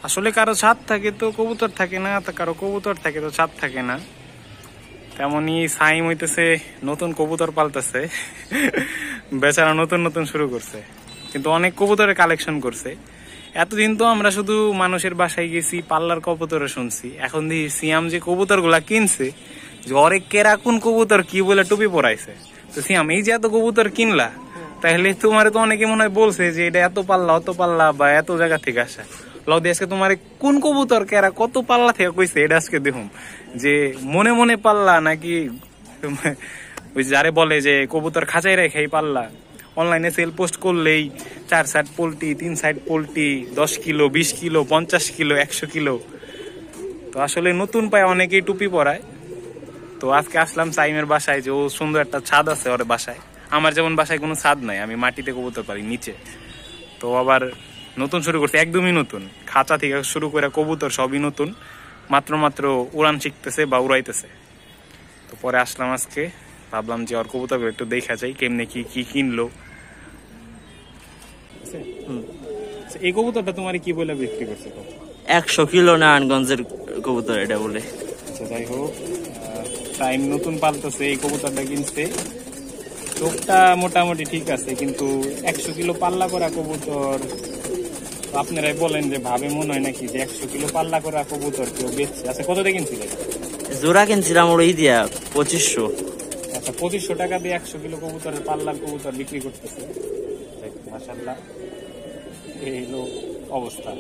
আসলে কারো ছাদ থাকে তো কবুতর থাকে না, কারো কবুতর থাকে তো ছাদ থাকে না। তেমনই সাইম হইতেছে নতুন কবুতর পালতেছে। বেচারা নতুন নতুন শুরু করছে, কিন্তু অনেক কবুতরের কালেকশন করছে। এতদিন তো আমরা শুধু মানুষের বাসায় গেছি, পাল্লার কবুতরে শুনছি। এখন দেখি সিয়াম যে কবুতর গুলা কিনছে, জ্বরে কেরা কোন কবুতর কি বলে টুপি পরাইছে। তো সিয়াম, এই যে এত কবুতর কিনলা, তাহলে তোমার তো অনেকে মনে হয় বলছে যে এটা এত পাল্লা অত পাল্লা বা এত জায়গা থেকে আসা। লও দিয়ে আজকে তোমার কোন কবুতর কেরা কত পাল্লা থেকে কইছে এটা আজকে দেখুন, যে মনে মনে পাল্লা নাকি ওই যারে বলে যে কবুতর খাঁচাই রেখে পাল্লা। অনলাইনে সেল পোস্ট করলেই 4 side poultry, 3 side poultry, 10 kilo, 20 kilo, 50 kilo, 100 kilo. তো আসলে নতুন পায় অনেকেই টুপি পরায়। তো আজকে আসলাম সাইমের বাসায়, যে ও সুন্দর একটা ছাদ আছে ওর বাসায়। আমার যেমন বাসায় কোনো ছাদ নাই, আমি মাটিতে কবুতর পারি নিচে। তো আবার নতুন শুরু করছে, একদমই নতুন, খাঁচা থেকে শুরু করে কবুতর সবই নতুন। মাত্র মাত্র উড়ান শিখতেছে বা উড়াইতেছে। তো পরে আসলাম আজকে, ভাবলাম যে ওর কবুতর একটু দেখা যাই কেমনে কি কি কিনলো। এই কবুতরটা তোমার কি বলে বিক্রি করছে? 100 কিলো নারায়ণগঞ্জের কবুতর এটা বলে। আচ্ছা, যাই হোক, টাইম নতুন পালতেছে, এই কবুতরটা কিনছে। চোখটা মোটামুটি ঠিক আছে, কিন্তু 100 কিলো পাল্লা করা কবুতর। আপনারাই বলেন যে ভাবে মনে হয় নাকি যে 100 কিলো পাল্লা করা কবুতর কেউ বেচছে? আচ্ছা, কত দিয়ে কিনছিলেন? জোড়া কিনছিলাম ওর এই দিয়া 2500। আচ্ছা, 2500 টাকা দিয়ে 100 কিলো কবুতরের পাল্লার কবুতর বিক্রি করতেছে। মাশাআল্লাহ, এই হলো অবস্থা।